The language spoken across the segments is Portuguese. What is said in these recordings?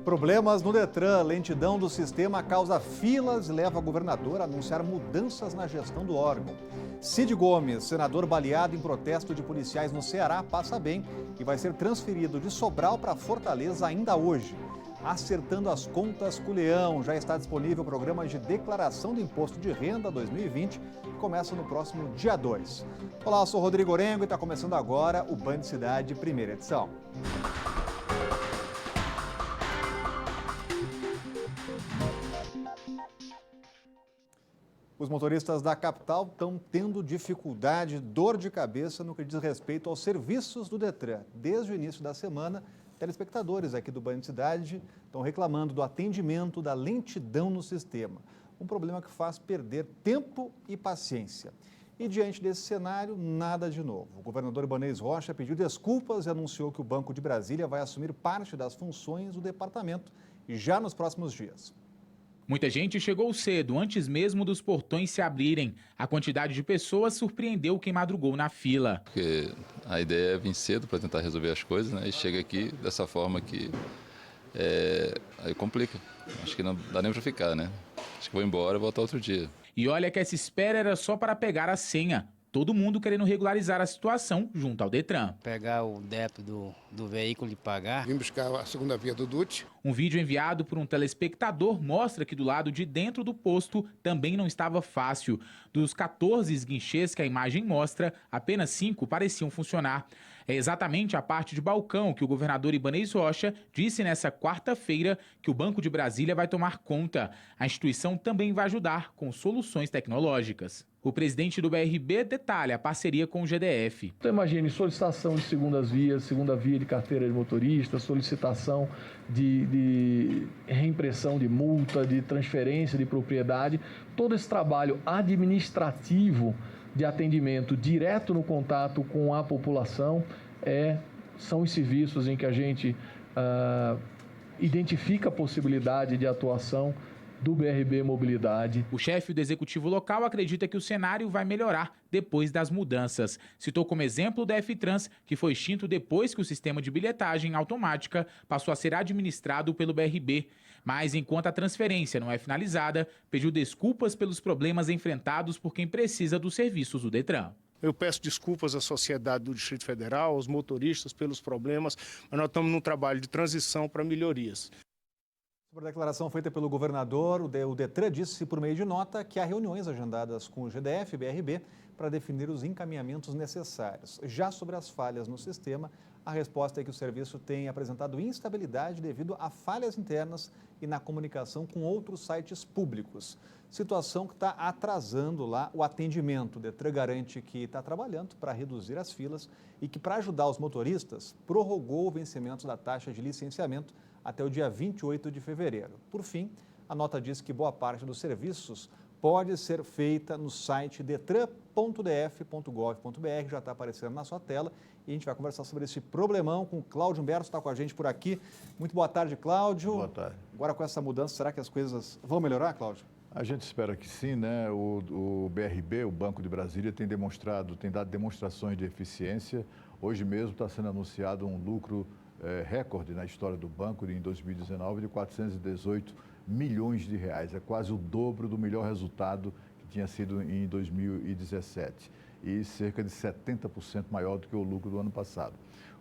Problemas no Detran, lentidão do sistema causa filas e leva a governador a anunciar mudanças na gestão do órgão. Cid Gomes, senador baleado em protesto de policiais no Ceará, passa bem e vai ser transferido de Sobral para Fortaleza ainda hoje. Acertando as contas com o Leão, já está disponível o programa de declaração do Imposto de Renda 2020, que começa no próximo dia 2. Olá, eu sou Rodrigo Orengo e está começando agora o Band Cidade, primeira edição. Os motoristas da capital estão tendo dificuldade, dor de cabeça no que diz respeito aos serviços do Detran. Desde o início da semana, telespectadores aqui do Band Cidade estão reclamando do atendimento, da lentidão no sistema. Um problema que faz perder tempo e paciência. E diante desse cenário, nada de novo. O governador Ibanez Rocha pediu desculpas e anunciou que o Banco de Brasília vai assumir parte das funções do departamento já nos próximos dias. Muita gente chegou cedo, antes mesmo dos portões se abrirem. A quantidade de pessoas surpreendeu quem madrugou na fila. Porque a ideia é vir cedo para tentar resolver as coisas, né? E chega aqui dessa forma que aí complica. Acho que não dá nem para ficar, né? Acho que vou embora e voltar outro dia. E olha que essa espera era só para pegar a senha. Todo mundo querendo regularizar a situação junto ao Detran. Pegar o débito do veículo e pagar. Vim buscar a segunda via do DUT. Um vídeo enviado por um telespectador mostra que do lado de dentro do posto também não estava fácil. Dos 14 guinchês que a imagem mostra, apenas 5 pareciam funcionar. É exatamente a parte de balcão que o governador Ibanez Rocha disse nessa quarta-feira que o Banco de Brasília vai tomar conta. A instituição também vai ajudar com soluções tecnológicas. O presidente do BRB detalha a parceria com o GDF. Então, imagine solicitação de segundas vias, segunda via de carteira de motorista, solicitação de reimpressão de multa, de transferência de propriedade. Todo esse trabalho administrativo de atendimento direto no contato com a população são os serviços em que a gente identifica a possibilidade de atuação do BRB Mobilidade. O chefe do executivo local acredita que o cenário vai melhorar depois das mudanças. Citou como exemplo o DF-Trans, que foi extinto depois que o sistema de bilhetagem automática passou a ser administrado pelo BRB. Mas enquanto a transferência não é finalizada, pediu desculpas pelos problemas enfrentados por quem precisa dos serviços do Detran. Eu peço desculpas à sociedade do Distrito Federal, aos motoristas pelos problemas, mas nós estamos num trabalho de transição para melhorias. Sobre a declaração feita pelo governador, o Detran disse por meio de nota que há reuniões agendadas com o GDF e BRB para definir os encaminhamentos necessários. Já sobre as falhas no sistema, a resposta é que o serviço tem apresentado instabilidade devido a falhas internas e na comunicação com outros sites públicos. Situação que está atrasando lá o atendimento. O Detran garante que está trabalhando para reduzir as filas e que, para ajudar os motoristas, prorrogou o vencimento da taxa de licenciamento até o dia 28 de fevereiro. Por fim, a nota diz que boa parte dos serviços pode ser feita no site detran.df.gov.br, já está aparecendo na sua tela, e a gente vai conversar sobre esse problemão com o Cláudio Humberto, está com a gente por aqui. Muito boa tarde, Cláudio. Boa tarde. Agora com essa mudança, será que as coisas vão melhorar, Cláudio? A gente espera que sim, né? O BRB, o Banco de Brasília, tem dado demonstrações de eficiência. Hoje mesmo está sendo anunciado um lucro recorde na história do banco em 2019 de 418 milhões de reais. É quase o dobro do melhor resultado que tinha sido em 2017 e cerca de 70% maior do que o lucro do ano passado.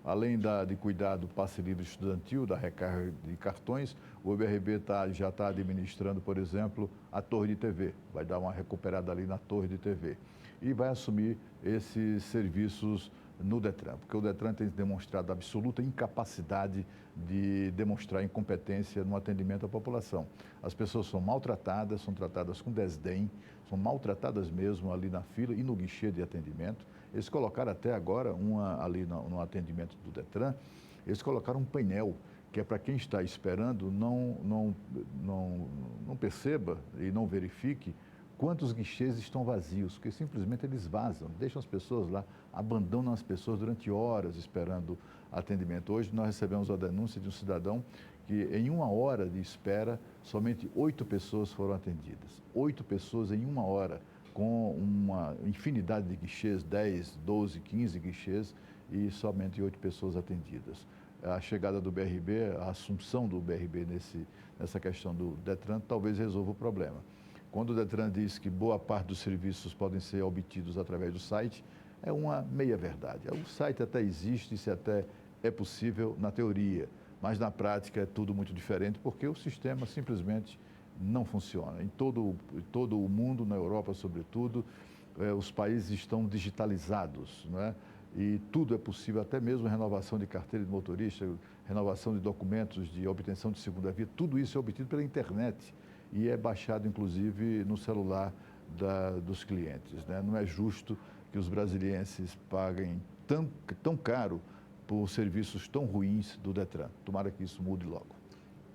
Além de cuidar do passe livre estudantil, da recarga de cartões, o BRB já está administrando, por exemplo, a torre de TV. Vai dar uma recuperada ali na torre de TV. E vai assumir esses serviços no Detran, porque o Detran tem demonstrado absoluta incapacidade de demonstrar incompetência no atendimento à população. As pessoas são maltratadas, são tratadas com desdém, são maltratadas mesmo ali na fila e no guichê de atendimento. Eles colocaram até agora, ali no atendimento do Detran, eles colocaram um painel que é para quem está esperando não perceba e não verifique quantos guichês estão vazios, porque simplesmente eles vazam, deixam as pessoas lá, abandonam as pessoas durante horas esperando atendimento. Hoje nós recebemos a denúncia de um cidadão que em 1 hora de espera, somente 8 pessoas foram atendidas. 8 pessoas em 1 hora, com uma infinidade de guichês, 10, 12, 15 guichês e somente 8 pessoas atendidas. a chegada do BRB, a assunção do BRB nessa questão do Detran, talvez resolva o problema. Quando o Detran diz que boa parte dos serviços podem ser obtidos através do site, é uma meia-verdade. O site até existe, isso até é possível na teoria, mas na prática é tudo muito diferente, porque o sistema simplesmente não funciona. Em todo o mundo, na Europa sobretudo, os países estão digitalizados, não é? E tudo é possível, até mesmo renovação de carteira de motorista, renovação de documentos de obtenção de segunda via, tudo isso é obtido pela internet e é baixado, inclusive, no celular dos clientes, né? Não é justo que os brasilienses paguem tão caro por serviços tão ruins do Detran. Tomara que isso mude logo.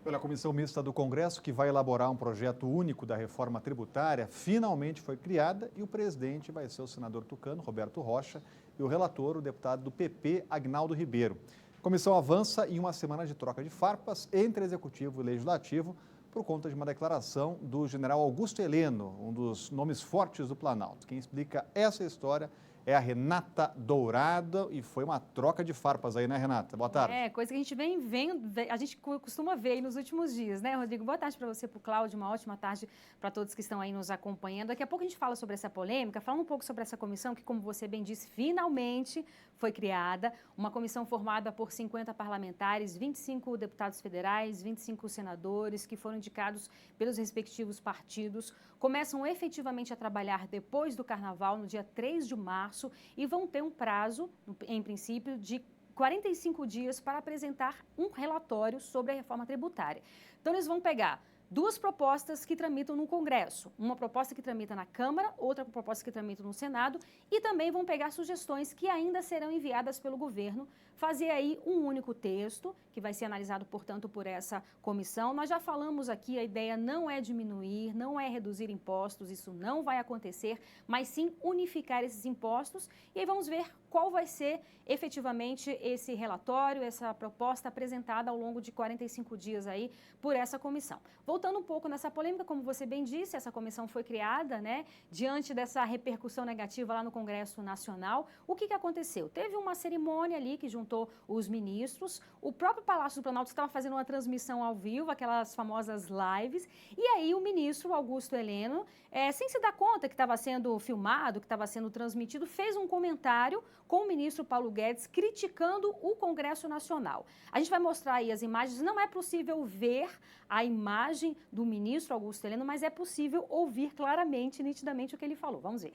Pela Comissão Mista do Congresso, que vai elaborar um projeto único da reforma tributária, finalmente foi criada e o presidente vai ser o senador tucano, Roberto Rocha, e o relator, o deputado do PP, Agnaldo Ribeiro. A comissão avança em uma semana de troca de farpas entre Executivo e Legislativo por conta de uma declaração do general Augusto Heleno, um dos nomes fortes do Planalto. Quem explica essa história é a Renata Dourado e foi uma troca de farpas aí, né, Renata? Boa tarde. Coisa que a gente vem vendo, a gente costuma ver aí nos últimos dias, né, Rodrigo? Boa tarde para você, para o Cláudio, uma ótima tarde para todos que estão aí nos acompanhando. Daqui a pouco a gente fala sobre essa polêmica, falando um pouco sobre essa comissão que, como você bem disse, finalmente foi criada, uma comissão formada por 50 parlamentares, 25 deputados federais, 25 senadores que foram indicados pelos respectivos partidos, começam efetivamente a trabalhar depois do Carnaval, no dia 3 de março, e vão ter um prazo, em princípio, de 45 dias para apresentar um relatório sobre a reforma tributária. Então, eles vão pegar duas propostas que tramitam no Congresso, uma proposta que tramita na Câmara, outra proposta que tramita no Senado, e também vão pegar sugestões que ainda serão enviadas pelo governo, fazer aí um único texto, que vai ser analisado, portanto, por essa comissão. Nós já falamos aqui, a ideia não é diminuir, não é reduzir impostos, isso não vai acontecer, mas sim unificar esses impostos, e aí vamos ver qual vai ser efetivamente esse relatório, essa proposta apresentada ao longo de 45 dias aí por essa comissão. Voltando um pouco nessa polêmica, como você bem disse, essa comissão foi criada, né, diante dessa repercussão negativa lá no Congresso Nacional. O que aconteceu? Teve uma cerimônia ali que juntou os ministros, o próprio Palácio do Planalto estava fazendo uma transmissão ao vivo, aquelas famosas lives, e aí o ministro Augusto Heleno, sem se dar conta que estava sendo filmado, que estava sendo transmitido, fez um comentário com o ministro Paulo Guedes criticando o Congresso Nacional. A gente vai mostrar aí as imagens, não é possível ver a imagem do ministro Augusto Heleno, mas é possível ouvir claramente, nitidamente o que ele falou. Vamos ver.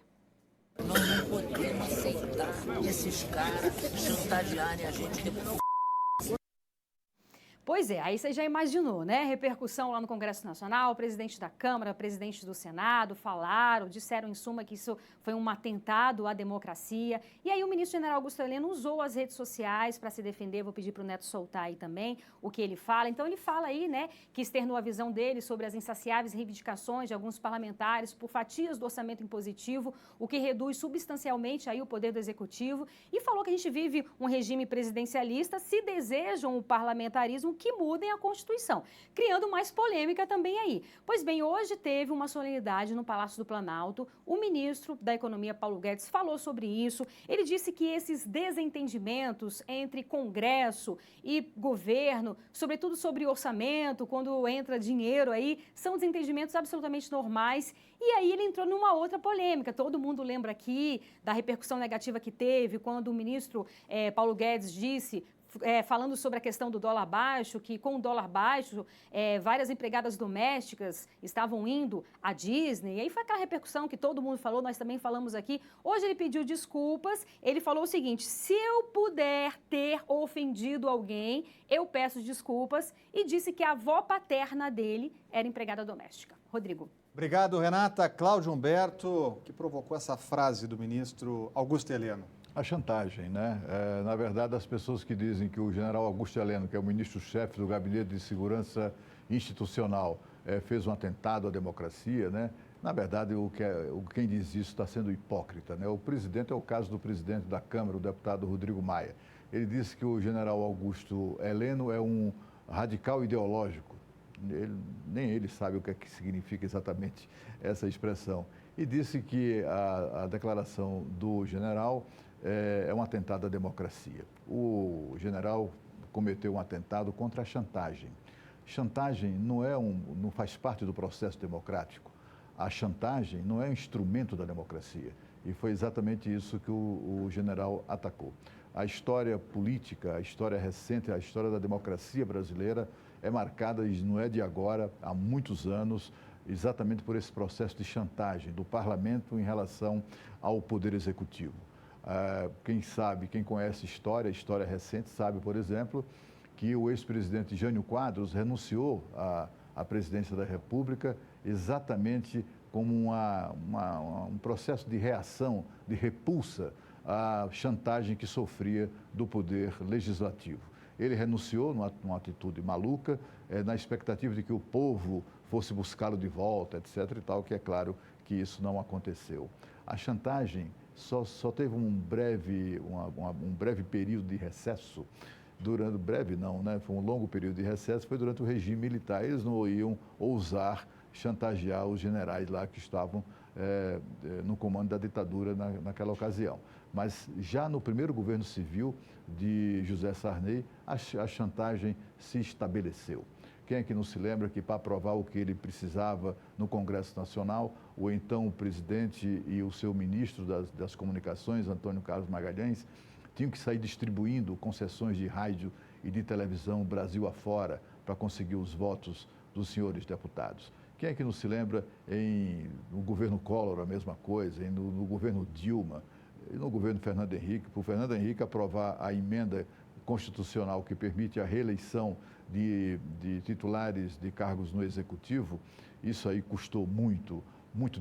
Nós não podemos aceitar esses caras chantagearem a gente depois. Pois é, aí você já imaginou, né? Repercussão lá no Congresso Nacional, o presidente da Câmara, o presidente do Senado falaram, disseram em suma que isso foi um atentado à democracia. E aí o ministro general Augusto Heleno usou as redes sociais para se defender. Vou pedir para o Neto soltar aí também o que ele fala. Então ele fala aí, né, que externou a visão dele sobre as insaciáveis reivindicações de alguns parlamentares por fatias do orçamento impositivo, o que reduz substancialmente aí o poder do executivo, e falou que a gente vive um regime presidencialista, se desejam o parlamentarismo que mudem a Constituição, criando mais polêmica também aí. Pois bem, hoje teve uma solenidade no Palácio do Planalto, o ministro da Economia, Paulo Guedes, falou sobre isso, ele disse que esses desentendimentos entre Congresso e governo, sobretudo sobre orçamento, quando entra dinheiro aí, são desentendimentos absolutamente normais. E aí ele entrou numa outra polêmica, todo mundo lembra aqui da repercussão negativa que teve quando o ministro Paulo Guedes disse, falando sobre a questão do dólar baixo, que com o dólar baixo, várias empregadas domésticas estavam indo à Disney, e aí foi aquela repercussão que todo mundo falou, nós também falamos aqui. Hoje ele pediu desculpas, ele falou o seguinte: se eu puder ter ofendido alguém, eu peço desculpas, e disse que a avó paterna dele era empregada doméstica. Rodrigo. Obrigado, Renata. Cláudio Humberto, que provocou essa frase do ministro Augusto Heleno. A chantagem, né? Na verdade, as pessoas que dizem que o general Augusto Heleno, que é o ministro-chefe do Gabinete de Segurança Institucional, fez um atentado à democracia, né? Na verdade, quem diz isso está sendo hipócrita, né? O presidente é o caso do presidente da Câmara, o deputado Rodrigo Maia. Ele disse que o general Augusto Heleno é um radical ideológico. Nem ele sabe o que é que significa exatamente essa expressão. E disse que a declaração do general é um atentado à democracia. O general cometeu um atentado contra a chantagem. Chantagem não faz parte do processo democrático. A chantagem não é um instrumento da democracia. E foi exatamente isso que o general atacou. A história política, a história recente, a história da democracia brasileira é marcada, e não é de agora, há muitos anos, exatamente por esse processo de chantagem do parlamento em relação ao poder executivo. Quem sabe, quem conhece história recente, sabe, por exemplo, que o ex-presidente Jânio Quadros renunciou à presidência da República exatamente como um processo de reação, de repulsa à chantagem que sofria do poder legislativo. Ele renunciou numa atitude maluca, na expectativa de que o povo fosse buscá-lo de volta, etc. e tal, que é claro que isso não aconteceu. A chantagem só teve um breve período de recesso, breve não, né? Foi um longo período de recesso, foi durante o regime militar. Eles não iam ousar chantagear os generais lá que estavam no comando da ditadura naquela ocasião. Mas já no primeiro governo civil de José Sarney, a chantagem se estabeleceu. Quem é que não se lembra que para aprovar o que ele precisava no Congresso Nacional, o então presidente e o seu ministro das Comunicações, Antônio Carlos Magalhães, tinham que sair distribuindo concessões de rádio e de televisão Brasil afora para conseguir os votos dos senhores deputados. Quem é que não se lembra no governo Collor a mesma coisa, no governo Dilma, e no governo Fernando Henrique, para o Fernando Henrique aprovar a emenda constitucional que permite a reeleição de titulares de cargos no Executivo, isso aí custou muito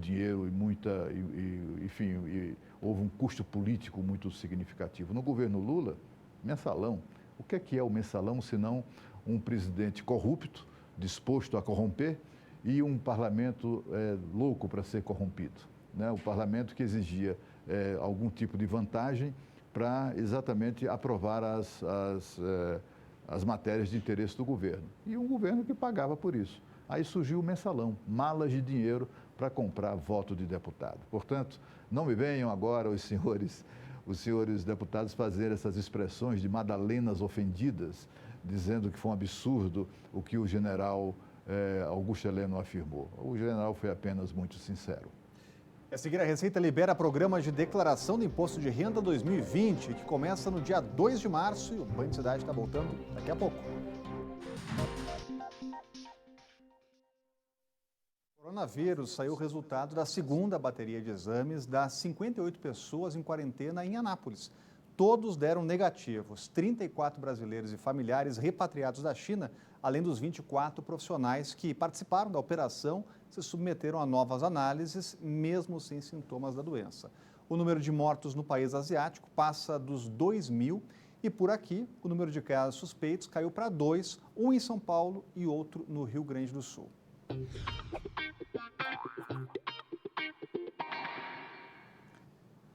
dinheiro e houve um custo político muito significativo. No governo Lula, mensalão. O que é o mensalão, senão um presidente corrupto, disposto a corromper, e um parlamento louco para ser corrompido, né? O parlamento que exigia algum tipo de vantagem para exatamente aprovar as matérias de interesse do governo. E um governo que pagava por isso. Aí surgiu o mensalão, malas de dinheiro para comprar voto de deputado. Portanto, não me venham agora os senhores deputados fazer essas expressões de madalenas ofendidas, dizendo que foi um absurdo o que o general Augusto Heleno afirmou. O general foi apenas muito sincero. A seguir, a Receita libera programa de declaração do Imposto de Renda 2020, que começa no dia 2 de março, e o Banho de Cidade está voltando daqui a pouco. Coronavírus, saiu o resultado da segunda bateria de exames das 58 pessoas em quarentena em Anápolis. Todos deram negativos. 34 brasileiros e familiares repatriados da China, além dos 24 profissionais que participaram da operação, se submeteram a novas análises, mesmo sem sintomas da doença. O número de mortos no país asiático passa dos 2.000 e por aqui o número de casos suspeitos caiu para 2, um em São Paulo e outro no Rio Grande do Sul.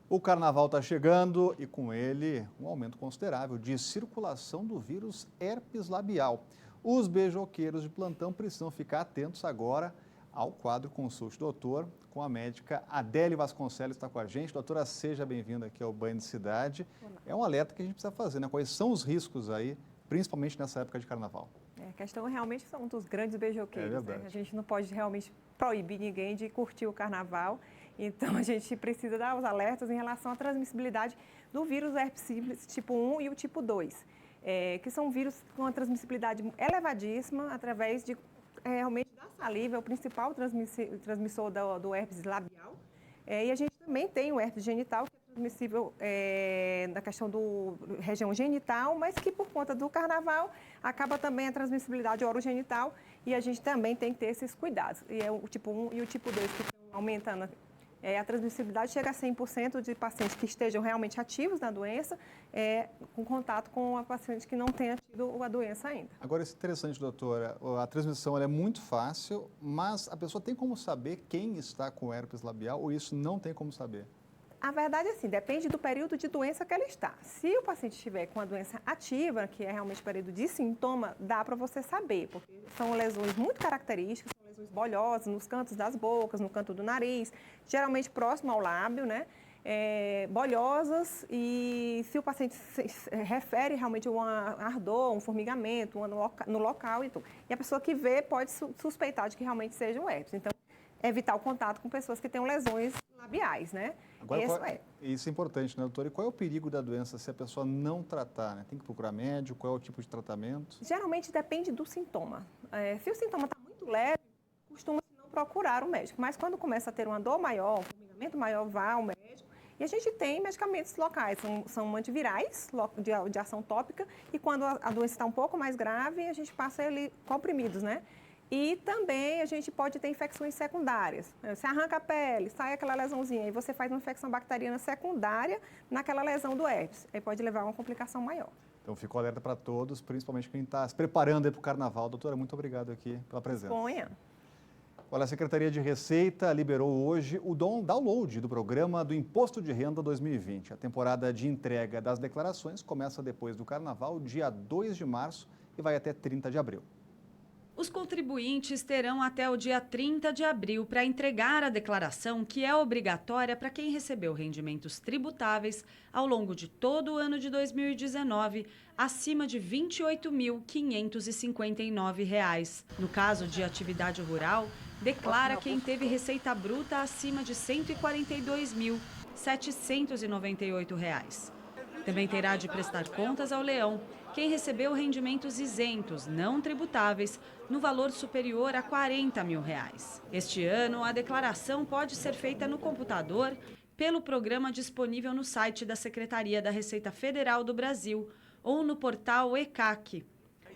O carnaval está chegando e com ele um aumento considerável de circulação do vírus herpes labial. Os beijoqueiros de plantão precisam ficar atentos agora ao quadro Consulte Doutor, com a médica Adélia Vasconcelos está com a gente. Doutora, seja bem-vinda aqui ao Banho de Cidade. Olá. É um alerta que a gente precisa fazer, né? Quais são os riscos aí, principalmente nessa época de carnaval? A questão realmente são dos grandes beijoqueiros. É verdade. Né? A gente não pode realmente proibir ninguém de curtir o carnaval. Então, a gente precisa dar os alertas em relação à transmissibilidade do vírus herpes tipo 1 e o tipo 2, que são vírus com uma transmissibilidade elevadíssima através de realmente da saliva, é o principal transmissor do herpes labial. E a gente também tem o herpes genital, que é transmissível na questão da região genital, mas que por conta do carnaval acaba também a transmissibilidade orogenital e a gente também tem que ter esses cuidados. E é o tipo 1 e o tipo 2 que estão aumentando. A transmissibilidade chega a 100% de pacientes que estejam realmente ativos na doença, com contato com a paciente que não tenha tido a doença ainda. Agora, isso é interessante, doutora. A transmissão é muito fácil, mas a pessoa tem como saber quem está com herpes labial ou isso não tem como saber? A verdade é assim, depende do período de doença que ela está. Se o paciente estiver com a doença ativa, que é realmente o período de sintoma, dá para você saber, porque são lesões muito características, lesões bolhosas nos cantos das bocas, no canto do nariz, geralmente próximo ao lábio, né? bolhosas, e se o paciente refere realmente um ardor, um formigamento no local, e a pessoa que vê pode suspeitar de que realmente seja um herpes. Então, evitar o contato com pessoas que tenham lesões labiais, né? Agora, isso é importante, né, doutora? E qual é o perigo da doença se a pessoa não tratar, né? Tem que procurar médico? Qual é o tipo de tratamento? Geralmente depende do sintoma. Se o sintoma está muito leve, costuma-se não procurar o médico. Mas quando começa a ter uma dor maior, um formigamento maior, vá ao médico. E a gente tem medicamentos locais, são antivirais de ação tópica, e quando a doença está um pouco mais grave, a gente passa ele comprimidos, né? E também a gente pode ter infecções secundárias. Você arranca a pele, sai aquela lesãozinha, e você faz uma infecção bacteriana secundária naquela lesão do herpes. Aí pode levar a uma complicação maior. Então, fico alerta para todos, principalmente quem está se preparando para o carnaval. Doutora, muito obrigado aqui pela presença. Disponha. Olha, a Secretaria de Receita liberou hoje o download do programa do Imposto de Renda 2020. A temporada de entrega das declarações começa depois do carnaval, dia 2 de março, e vai até 30 de abril. Os contribuintes terão até o dia 30 de abril para entregar a declaração, que é obrigatória para quem recebeu rendimentos tributáveis ao longo de todo o ano de 2019, acima de R$ 28.559. No caso de atividade rural, declara quem teve receita bruta acima de R$ 142.798. Também terá de prestar contas ao leão quem recebeu rendimentos isentos, não tributáveis, no valor superior a R$ 40 mil. Este ano, a declaração pode ser feita no computador pelo programa disponível no site da Secretaria da Receita Federal do Brasil ou no portal ECAC.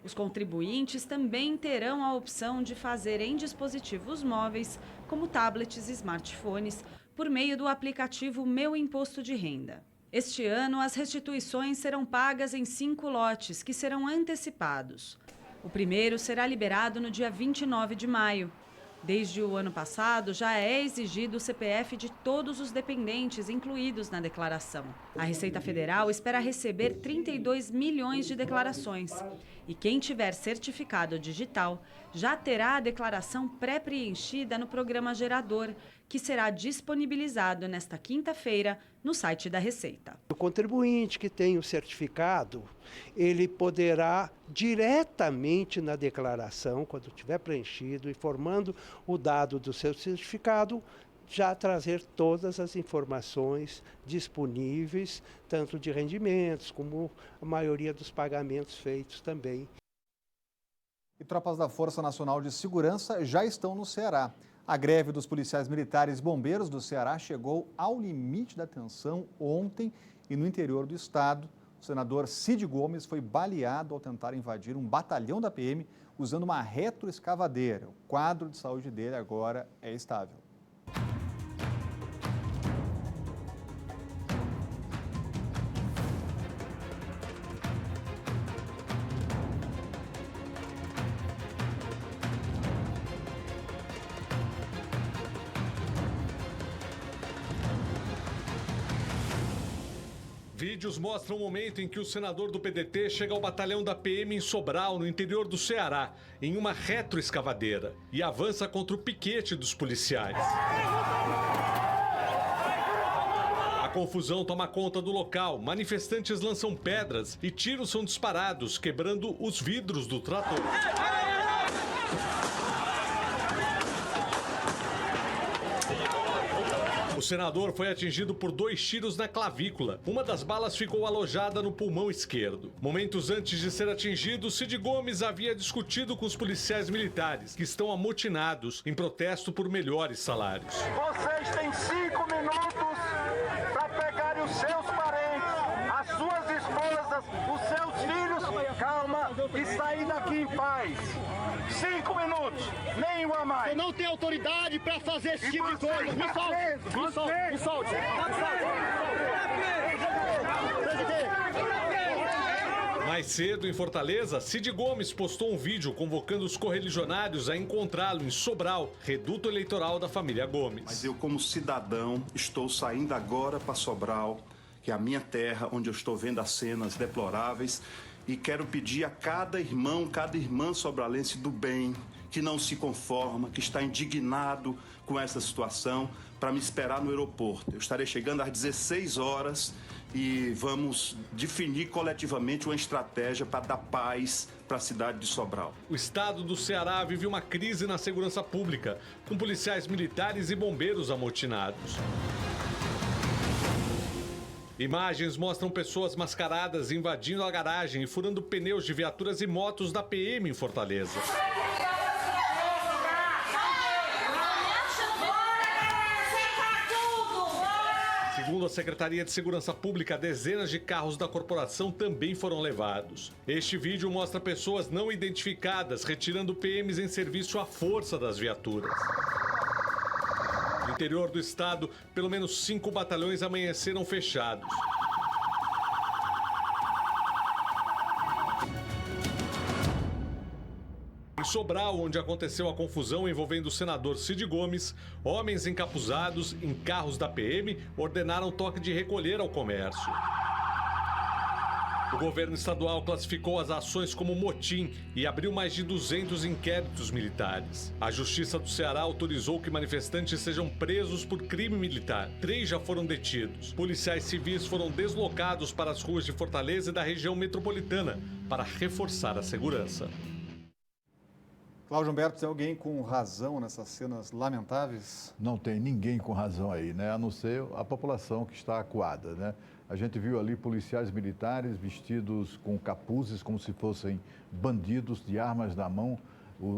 Os contribuintes também terão a opção de fazer em dispositivos móveis, como tablets e smartphones, por meio do aplicativo Meu Imposto de Renda. Este ano, as restituições serão pagas em 5 lotes, que serão antecipados. O primeiro será liberado no dia 29 de maio. Desde o ano passado, já é exigido o CPF de todos os dependentes incluídos na declaração. A Receita Federal espera receber 32 milhões de declarações. E quem tiver certificado digital já terá a declaração pré-preenchida no programa gerador, que será disponibilizado nesta quinta-feira no site da Receita. O contribuinte que tem o certificado, ele poderá diretamente na declaração, quando tiver preenchido, informando o dado do seu certificado, já trazer todas as informações disponíveis, tanto de rendimentos como a maioria dos pagamentos feitos também. E tropas da Força Nacional de Segurança já estão no Ceará. A greve dos policiais militares e bombeiros do Ceará chegou ao limite da tensão ontem e no interior do estado. O senador Cid Gomes foi baleado ao tentar invadir um batalhão da PM usando uma retroescavadeira. O quadro de saúde dele agora é estável. Vídeos mostram o momento em que o senador do PDT chega ao batalhão da PM em Sobral, no interior do Ceará, em uma retroescavadeira, e avança contra o piquete dos policiais. A confusão toma conta do local, manifestantes lançam pedras e tiros são disparados, quebrando os vidros do trator. O senador foi atingido por 2 tiros na clavícula. Uma das balas ficou alojada no pulmão esquerdo. Momentos antes de ser atingido, Cid Gomes havia discutido com os policiais militares, que estão amotinados em protesto por melhores salários. Vocês têm 5 minutos para pegarem os seus parentes, as suas esposas, os seus filhos, calma, e sair daqui em paz. 5 minutos, nenhum a mais. Eu não tenho autoridade para fazer esse tipo de coisa. Me solte, me solte, me solte. Mais cedo, em Fortaleza, Cid Gomes postou um vídeo convocando os correligionários a encontrá-lo em Sobral, reduto eleitoral da família Gomes. Mas eu, como cidadão, estou saindo agora para Sobral, que é a minha terra, onde eu estou vendo as cenas deploráveis, e quero pedir a cada irmão, cada irmã sobralense do bem, que não se conforma, que está indignado com essa situação, para me esperar no aeroporto. Eu estarei chegando às 16 horas e vamos definir coletivamente uma estratégia para dar paz para a cidade de Sobral. O estado do Ceará vive uma crise na segurança pública, com policiais militares e bombeiros amotinados. Imagens mostram pessoas mascaradas invadindo a garagem e furando pneus de viaturas e motos da PM em Fortaleza. Segundo a Secretaria de Segurança Pública, dezenas de carros da corporação também foram levados. Este vídeo mostra pessoas não identificadas retirando PMs em serviço à força das viaturas. No interior do estado, pelo menos 5 batalhões amanheceram fechados. Em Sobral, onde aconteceu a confusão envolvendo o senador Cid Gomes, homens encapuzados em carros da PM ordenaram toque de recolher ao comércio. O governo estadual classificou as ações como motim e abriu mais de 200 inquéritos militares. A Justiça do Ceará autorizou que manifestantes sejam presos por crime militar. 3 já foram detidos. Policiais civis foram deslocados para as ruas de Fortaleza e da região metropolitana para reforçar a segurança. Cláudio Humberto, tem alguém com razão nessas cenas lamentáveis? Não tem ninguém com razão aí, né? A não ser a população que está acuada, né? A gente viu ali policiais militares vestidos com capuzes, como se fossem bandidos, de armas na mão,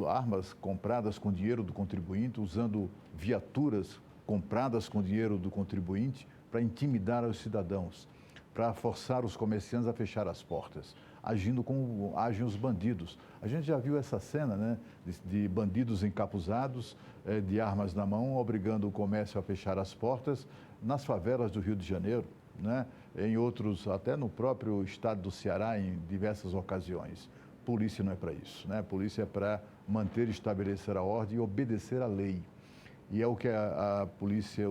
armas compradas com dinheiro do contribuinte, usando viaturas compradas com dinheiro do contribuinte para intimidar os cidadãos, para forçar os comerciantes a fechar as portas, agindo como agem os bandidos. A gente já viu essa cena, né, de bandidos encapuzados, de armas na mão, obrigando o comércio a fechar as portas nas favelas do Rio de Janeiro, né, em outros, até no próprio estado do Ceará, em diversas ocasiões. Polícia não é para isso, né? Polícia é para manter e estabelecer a ordem e obedecer à lei. E é o que a polícia,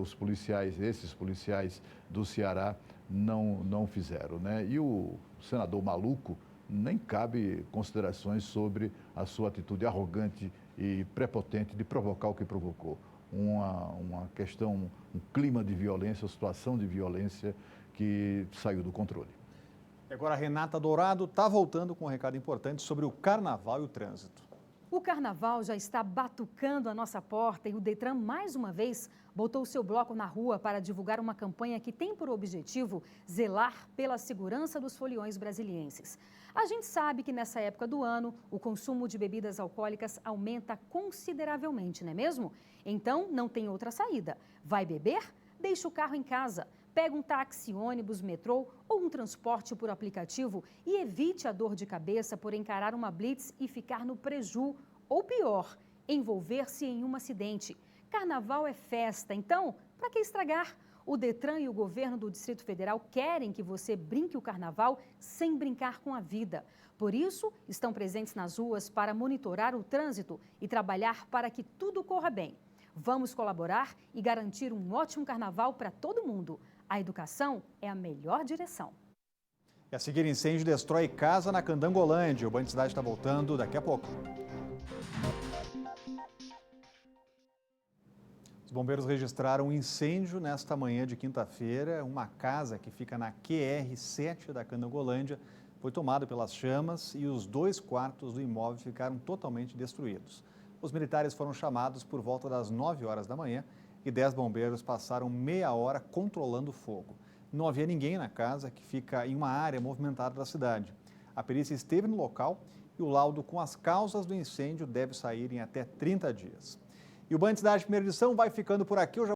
esses policiais do Ceará não fizeram, né? E o senador maluco, nem cabe considerações sobre a sua atitude arrogante e prepotente de provocar o que provocou. Uma questão, um clima de violência, uma situação de violência que saiu do controle. Agora a Renata Dourado está voltando com um recado importante sobre o carnaval e o trânsito. O carnaval já está batucando a nossa porta e o Detran, mais uma vez, botou seu bloco na rua para divulgar uma campanha que tem por objetivo zelar pela segurança dos foliões brasilienses. A gente sabe que nessa época do ano, o consumo de bebidas alcoólicas aumenta consideravelmente, não é mesmo? Então, não tem outra saída. Vai beber? Deixa o carro em casa. Pega um táxi, ônibus, metrô ou um transporte por aplicativo e evite a dor de cabeça por encarar uma blitz e ficar no preju. Ou pior, envolver-se em um acidente. Carnaval é festa, então, para que estragar? O Detran e o governo do Distrito Federal querem que você brinque o carnaval sem brincar com a vida. Por isso, estão presentes nas ruas para monitorar o trânsito e trabalhar para que tudo corra bem. Vamos colaborar e garantir um ótimo carnaval para todo mundo. A educação é a melhor direção. E a seguir, incêndio destrói casa na Candangolândia. O Band Cidade está voltando daqui a pouco. Os bombeiros registraram um incêndio nesta manhã de quinta-feira. Uma casa que fica na QR7 da Candangolândia foi tomada pelas chamas e os 2 quartos do imóvel ficaram totalmente destruídos. Os militares foram chamados por volta das 9 horas da manhã e 10 bombeiros passaram meia hora controlando o fogo. Não havia ninguém na casa, que fica em uma área movimentada da cidade. A perícia esteve no local e o laudo com as causas do incêndio deve sair em até 30 dias. E o Band Cidade Primeira Edição vai ficando por aqui.